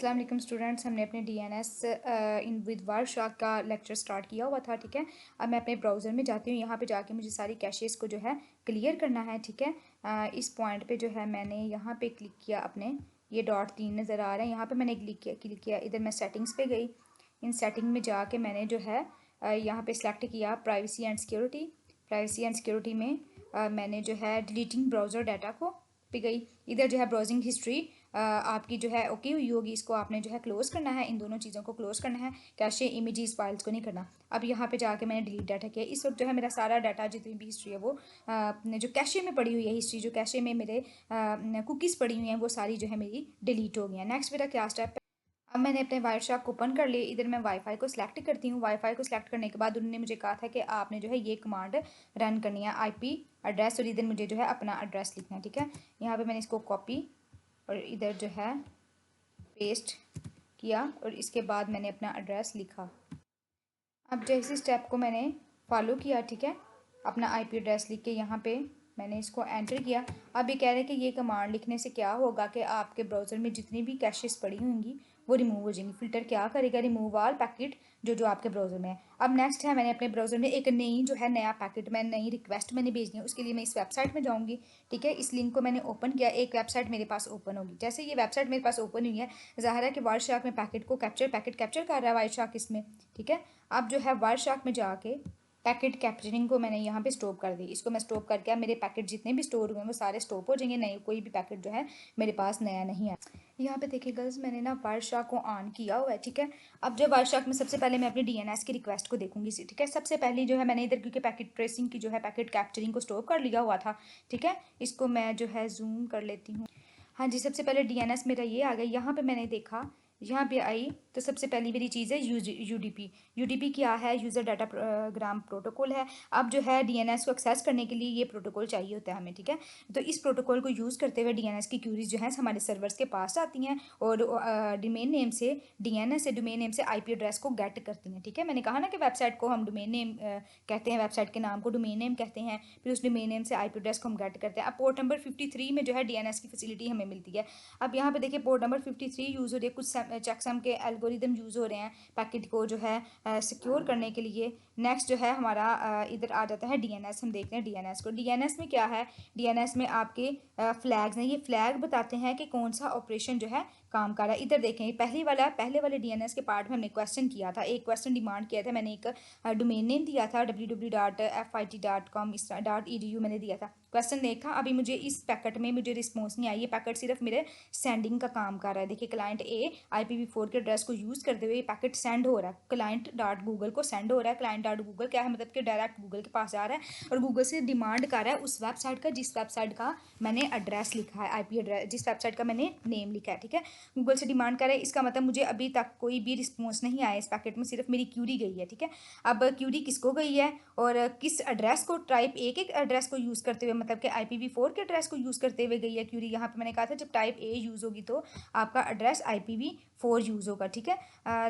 अस्सलाम वालेकुम स्टूडेंट्स, हमने अपने डीएनएस इन विद वारशाक का लेक्चर स्टार्ट किया हुआ था। ठीक है, अब मैं अपने ब्राउज़र में जाती हूँ। यहाँ पे जाके मुझे सारी कैशेस को जो है क्लियर करना है। ठीक है, इस पॉइंट पे जो है मैंने यहाँ पे क्लिक किया, अपने ये डॉट 3 नज़र आ रहे हैं, यहाँ पे मैंने क्लिक किया। इधर मैं सेटिंग्स पे गई, इन सेटिंग में जाके मैंने जो है यहाँ पे सिलेक्ट किया privacy and security. Privacy and security में मैंने जो है डिलीटिंग ब्राउज़र डाटा को पे गई। इधर जो है ब्राउजिंग हिस्ट्री आपकी जो है ओके हुई होगी, इसको आपने जो है क्लोज करना है, इन दोनों चीज़ों को क्लोज करना है, कैशे इमेजेस फाइल्स को नहीं करना। अब यहाँ पे जाके मैंने डिलीट डाटा किया। इस वक्त जो है मेरा सारा डाटा, जितनी भी हिस्ट्री है वो जो कैशे में पड़ी हुई है, हिस्ट्री जो कैशे में मेरे कुकीज़ पड़ी हुई हैं, वो सारी जो है मेरी डिलीट हो गई हैं। नेक्स्ट मेरा क्या स्टेप है, अब मैंने अपने वायरशार्क ओपन कर लिए। इधर मैं वाईफाई को सिलेक्ट करती हूँ। वाईफाई को सिलेक्ट करने के बाद उन्होंने मुझे कहा था कि आपने जो है ये कमांड रन करनी है, आईपी एड्रेस, और इधर मुझे जो है अपना एड्रेस लिखना है। ठीक है, यहाँ पे मैंने इसको कॉपी और इधर जो है पेस्ट किया और इसके बाद मैंने अपना एड्रेस लिखा। अब जैसे स्टेप को मैंने फॉलो किया, ठीक है, अपना आईपी एड्रेस लिख के यहाँ पे मैंने इसको एंटर किया। अब ये कह रहे हैं कि ये कमांड लिखने से क्या होगा कि आपके ब्राउज़र में जितनी भी कैशेस पड़ी होंगी वो रिमूव हो जाएंगी। फिल्टर क्या करेगा, रिमूव ऑल पैकेट जो आपके ब्राउज़र में है। अब नेक्स्ट है, मैंने अपने ब्राउज़र में एक नई जो है नया पैकेट, मैं नई रिक्वेस्ट मैंने भेजनी है। उसके लिए मैं इस वेबसाइट में जाऊँगी। ठीक है, इस लिंक को मैंने ओपन किया, एक वेबसाइट मेरे पास ओपन होगी। जैसे ये वेबसाइट मेरे पास ओपन हुई है, ज़ाहिर है कि वायरशार्क में पैकेट कैप्चर कर रहा है वायरशार्क इसमें। ठीक है, अब जो है वायरशार्क में जाके पैकेट कैप्चरिंग को मैंने यहाँ पे स्टॉप कर दी। इसको मैं स्टॉप करके अब मेरे पैकेट जितने भी स्टोर हुए हैं वो सारे स्टॉप हो जाएंगे, नए कोई भी पैकेट जो है मेरे पास नया नहीं है। यहाँ पे देखिए गर्ल्स, मैंने ना वायरशार्क को ऑन किया हुआ है। ठीक है, अब जब वायरशार्क में सबसे पहले मैं अपनी डीएनएस की रिक्वेस्ट को देखूंगी। ठीक है, सबसे पहले जो है मैंने इधर क्योंकि पैकेट ट्रेसिंग की जो है पैकेट कैप्चरिंग को स्टॉप कर लिया हुआ था। ठीक है, इसको मैं जो है जूम कर लेती हूँ। हाँ जी, सबसे पहले डीएनएस मेरा ये आ गया। यहाँ पे मैंने देखा, यहाँ पे आई तो सबसे पहली मेरी चीज़ है यूडीपी। यूडीपी क्या है, यूज़र डाटा ग्राम प्रोटोकॉल है। अब जो है डीएनएस को एक्सेस करने के लिए ये प्रोटोकॉल चाहिए होता है हमें। ठीक है, तो इस प्रोटोकॉल को यूज़ करते हुए डीएनएस की क्यूरीज जो है हमारे सर्वर्स के पास आती हैं और डोमेन नेम से डीएनएस से डोमेन नेम से आईपी एड्रेस को गेट करती हैं। ठीक है, मैंने कहा ना कि वेबसाइट को हम डोमेन नेम कहते हैं, वेबसाइट के नाम को डोमेन नेम कहते हैं, फिर उस डोमेन नेम से आईपी एड्रेस को हम गेट करते हैं। अब पोर्ट नंबर 53 में जो है डीएनएस की फैसिलिटी हमें मिलती है। अब यहाँ पे देखिए पोर्ट नंबर 53 यूज़ हो रही है, कुछ चेकसम के एल्गोरिदम यूज़ हो रहे हैं पैकेट को जो है सिक्योर करने के लिए। नेक्स्ट जो है हमारा इधर आ जाता है डीएनएस। हम देखते हैं डीएनएस को। डीएनएस में क्या है, डीएनएस में आपके फ्लैग्स हैं, ये फ्लैग बताते हैं कि कौन सा ऑपरेशन जो है काम कर रहा है। इधर देखें, पहले वाले डीएनएस के पार्ट में हमने क्वेश्चन किया था, एक क्वेश्चन डिमांड किया था, मैंने एक डोमेन नेम दिया था www.fit.com.edu मैंने दिया था, क्वेश्चन देखा। अभी मुझे इस पैकेट में मुझे रिस्पॉन्स नहीं आई, ये पैकेट सिर्फ मेरे सेंडिंग का काम कर रहा है। देखिए क्लाइंट ए IPv4 के एड्रेस को यूज़ करते हुए ये पैकेट सेंड हो रहा है, क्लाइंट डॉट गूगल को सेंड हो रहा है। क्लाइंट डॉट गूगल क्या है, मतलब कि डायरेक्ट गूगल के पास जा रहा है और गूगल से डिमांड कर रहा है उस वेबसाइट का जिस वेबसाइट का मैंने एड्रेस लिखा है, आईपी एड्रेस जिस वेबसाइट का मैंने नेम लिखा है। ठीक है, गूगल से डिमांड कर रहा है, इसका मतलब मुझे अभी तक कोई भी रिस्पॉन्स नहीं आया इस पैकेट में, सिर्फ मेरी क्यूरी गई है। ठीक है, अब क्यूरी किसको गई है और किस एड्रेस को, टाइप एक एड्रेस को यूज़ करते हुए, मतलब कि IPv4 के एड्रेस को यूज़ करते हुए गई है क्यूरी। यहाँ पे मैंने कहा था जब टाइप ए यूज़ होगी तो आपका एड्रेस IPv4 यूज़ होगा। ठीक है,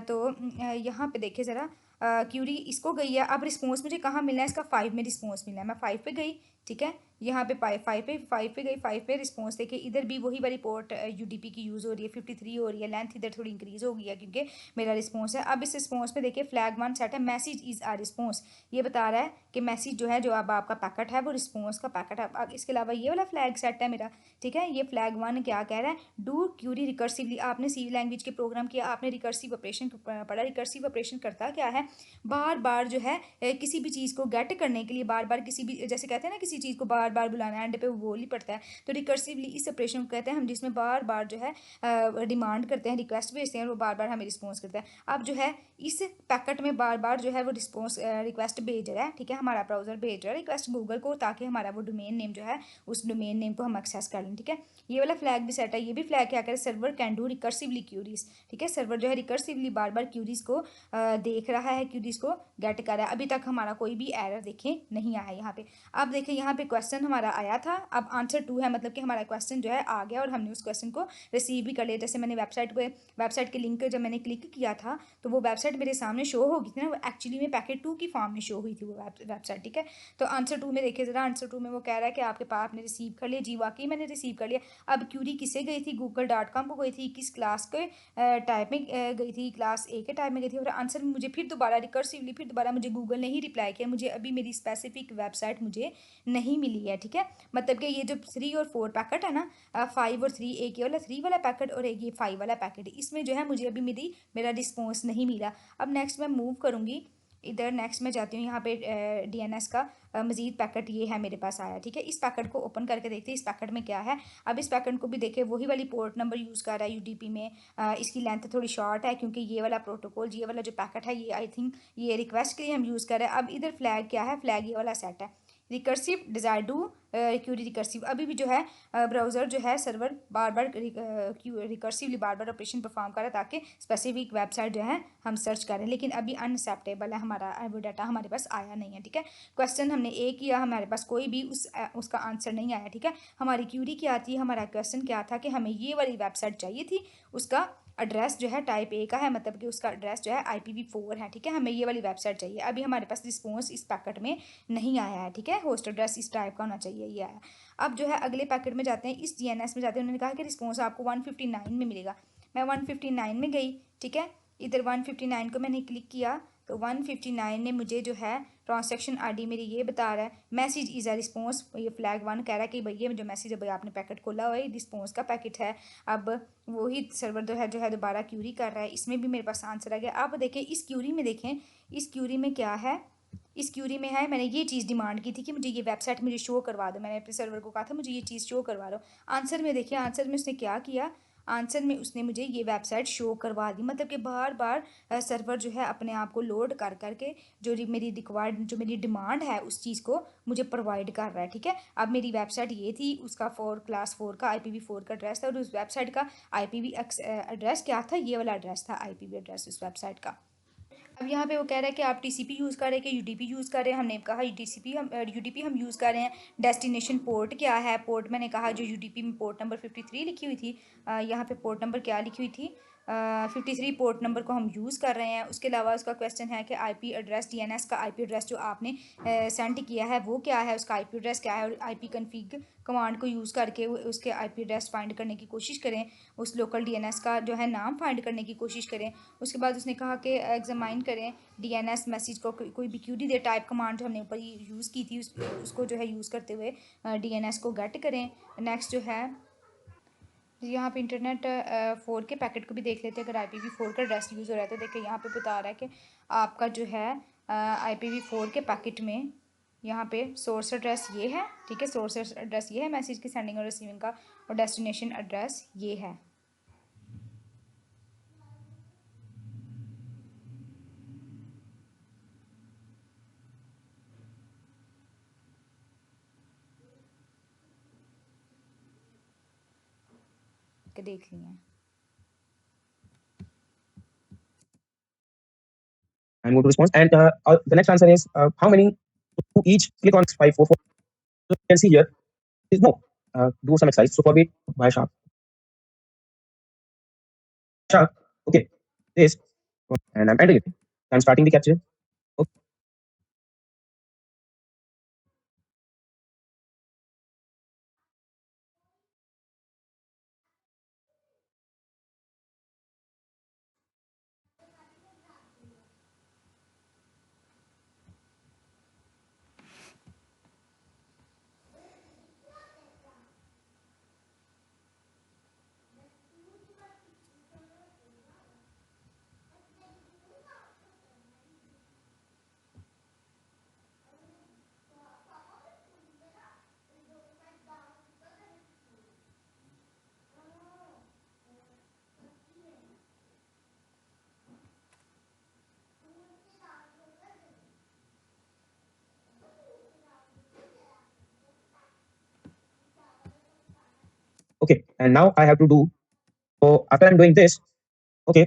तो यहाँ पे देखिए ज़रा, क्यूरी इसको गई है। अब रिस्पॉन्स मुझे कहाँ मिलना है, इसका 5 में रिस्पॉन्स मिलना है, मैं 5 पे गई। ठीक है, यहाँ पे 5 पे गई, 5 पे रिस्पॉन्स देखिए, इधर भी वही वाली पोर्ट UDP की यूज़ हो रही है, 53 हो रही है, लेंथ इधर थोड़ी इंक्रीज़ हो गई है क्योंकि मेरा रिस्पॉन्स है। अब इस रिस्पॉन्स पे देखिए फ्लैग 1 सेट है, मैसेज इज़ आ रिस्पॉन्स, ये बता रहा है कि मैसेज जो है जो अब आपका पैकेट है वो रिस्पॉन्स का पैकेट है। अब इसके अलावा ये वाला फ्लैग सेट है मेरा। ठीक है, ये फ्लैग 1 क्या कह रहा है, डू क्यूरी रिकर्सिवली। आपने सी लैंग्वेज के प्रोग्राम किया, आपने रिकर्सिव ऑपरेशन पढ़ा। रिकर्सिव ऑपरेशन करता क्या है, बार बार जो है किसी भी चीज़ को गेट करने के लिए बार बार किसी भी, जैसे कहते हैं ना किसी चीज़ को बार बार बुलाना, एंड पे वो बोल ही पड़ता है, तो रिकर्सिवली इस ऑपरेशन को कहते हैं हम, जिसमें बार बार जो है डिमांड करते हैं, रिक्वेस्ट भेजते हैं और वो बार बार हमें रिस्पॉन्स करता है। अब जो है इस पैकेट में बार बार जो है वो रिस्पॉन्स रिक्वेस्ट भेज रहा है। ठीक है, हमारा ब्राउज़र भेज रहा है रिक्वेस्ट गूगल को, ताकि हमारा वो डोमेन नेम जो है उस डोमेन नेम को हम एक्सेस कर लें। ठीक है, ये वाला फ्लैग भी सेट है, ये भी फ्लैग क्या करे, server can do recursively queries. ठीक है, सर्वर जो है रिकर्सिवली बार बार क्यूरीज को देख रहा है, क्यूरीज को गेट कर रहा है। अभी तक हमारा कोई भी एरर देखें नहीं आया यहाँ पे। अब देखें यहाँ पे क्वेश्चन हमारा आया था, अब आंसर 2 है, मतलब कि हमारा क्वेश्चन जो है आ गया और हमने उस क्वेश्चन को रिसीव भी कर लिया। जैसे मैंने वेबसाइट के लिंक जब मैंने क्लिक किया था तो वो वेबसाइट मेरे सामने शो हो गई थी ना, वो एक्चुअली में पैकेट 2 की फॉर्म में शो हुई थी वो वेबसाइट, ठीक है। तो आंसर 2 में देखिए ज़रा, आंसर 2 में वो कह रहा है कि आपके पास आपने रिसीव कर लिया। जी वाकई मैंने रिसीव कर लिया। अब क्यूरी किससे गई थी? google.com को गई थी। किस क्लास के टाइप में गई थी? क्लास ए के टाइप में गई थी। और आंसर मुझे फिर दोबारा रिकर्सिवली फिर दोबारा मुझे गूगल ने ही रिप्लाई किया। मुझे अभी मेरी स्पेसिफिक वेबसाइट मुझे नहीं मिली है, ठीक है। मतलब कि ये जो 3 और 4 पैकेट है ना, 5 और 3, एक ये वाला 3 वाला पैकेट और एक ये 5 वाला पैकेट, इसमें जो है मुझे अभी मेरा रिस्पॉन्स नहीं मिला। अब नेक्स्ट मैं मूव करूँगी इधर, नेक्स्ट मैं जाती हूँ यहाँ पे डीएनएस का मजीद पैकेट ये है मेरे पास आया, ठीक है। इस पैकेट को ओपन करके देखते हैं इस पैकेट में क्या है। अब इस पैकेट को भी देखें, वही वाली पोर्ट नंबर यूज़ कर रहा है यूडीपी में। इसकी लेंथ थोड़ी शॉर्ट है क्योंकि ये वाला प्रोटोकॉल, ये वाला जो पैकेट है, ये आई थिंक ये रिक्वेस्ट के लिए हम यूज़ कर रहे हैं। अब इधर फ्लैग क्या है? फ्लैग ये वाला सेट है, recursive desire to query recursive. अभी भी जो है ब्राउज़र जो है सर्वर बार बार रिकर्सिवली बार बार ऑपरेशन परफॉर्म कर रहा है ताकि स्पेसिफिक वेबसाइट जो है हम सर्च करें, लेकिन अभी अनएक्सेप्टेबल है, हमारा वो डाटा हमारे पास आया नहीं है, ठीक है। क्वेश्चन हमने ए किया, हमारे पास कोई भी उसका आंसर नहीं आया, ठीक है। हमारी क्यूरी क्या थी? हमारा क्वेश्चन क्या था कि हमें ये वाली वेबसाइट चाहिए थी, उसका एड्रेस जो है टाइप ए का है, मतलब कि उसका एड्रेस जो है IPv4 है, ठीक है। हमें ये वाली वेबसाइट चाहिए। अभी हमारे पास रिस्पॉन्स इस पैकेट में नहीं आया है, ठीक है। होस्ट एड्रेस इस टाइप का होना चाहिए, ये आया। अब जो है अगले पैकेट में जाते हैं, इस DNS में जाते हैं। उन्होंने कहा कि रिस्पॉन्स आपको 159 में मिलेगा। मैं 159 में गई, ठीक है। इधर 159 को मैंने क्लिक किया तो 159 ने मुझे जो है ट्रांसैक्शन ID मेरी ये बता रहा है, मैसेज इज़ अ रिस्पॉन्स। ये फ्लैग 1 कह रहा है कि भैया जो मैसेज है भाई आपने पैकेट खोला हुआ है, रिस्पॉन्स का पैकेट है। अब वही सर्वर जो है दोबारा क्यूरी कर रहा है, इसमें भी मेरे पास आंसर आ गया। अब देखें इस क्यूरी में, देखें इस क्यूरी में क्या है। इस क्यूरी में है, मैंने ये चीज़ डिमांड की थी कि मुझे ये वेबसाइट मुझे शो करवा दो। मैंने अपने सर्वर को कहा था मुझे ये चीज़ शो करवा दो। आंसर में देखिए, आंसर में उसने क्या किया। आंसर में उसने मुझे ये वेबसाइट शो करवा दी, मतलब कि बार बार सर्वर जो है अपने आप को लोड कर करके जो मेरी रिक्वायर्ड जो मेरी डिमांड है उस चीज़ को मुझे प्रोवाइड कर रहा है, ठीक है। अब मेरी वेबसाइट ये थी, उसका क्लास 4 का IPv4 का एड्रेस था और उस वेबसाइट का IPv एड्रेस क्या था? ये वाला एड्रेस था IPv एड्रेस उस वेबसाइट का। अब यहाँ पे वो कह रहा है कि आप TCP यूज़ कर रहे हैं कि UDP यूज़ कर रहे हैं। हमने कहा UDP हम यूज़ कर रहे हैं। डेस्टिनेशन पोर्ट क्या है? पोर्ट मैंने कहा जो UDP में पोर्ट नंबर 53 लिखी हुई थी, यहाँ पे पोर्ट नंबर क्या लिखी हुई थी? 53 पोर्ट नंबर को हम यूज़ कर रहे हैं। उसके अलावा उसका क्वेश्चन है कि IP एड्रेस, DNS का IP एड्रेस जो आपने सेंड किया है वो क्या है, उसका IP एड्रेस क्या है। और IP कन्फिग कमांड को यूज़ करके उसके IP एड्रेस फाइंड करने की कोशिश करें, उस लोकल DNS का जो है नाम फाइंड करने की कोशिश करें। उसके बाद उसने कहा कि एग्जामाइन करें DNS मैसेज को, कोई भी क्यूरी दे टाइप कमांड जो हमने ऊपर यूज़ की थी उसको जो है यूज़ करते हुए DNS को गेट करें। नेक्स्ट जो है यहाँ पे इंटरनेट 4 के पैकेट को भी देख लेते हैं। अगर IPv4 का एड्रेस यूज़ हो रहा है तो देखिए यहाँ पे बता रहा है कि आपका जो है IPv4 के पैकेट में यहाँ पे सोर्स एड्रेस ये है, ठीक है। सोर्स एड्रेस ये है मैसेज की सेंडिंग और रिसीविंग का, और डेस्टिनेशन एड्रेस ये है। के देख लिए and go to response. And the next answer is how many to each click on 544. So you can see here is no. Do some exercise. So for me, by sharp. Sharp. Okay. This. And I'm entering it. I'm starting the capture. Okay. Okay. And now I have to do. So after I'm doing this, okay.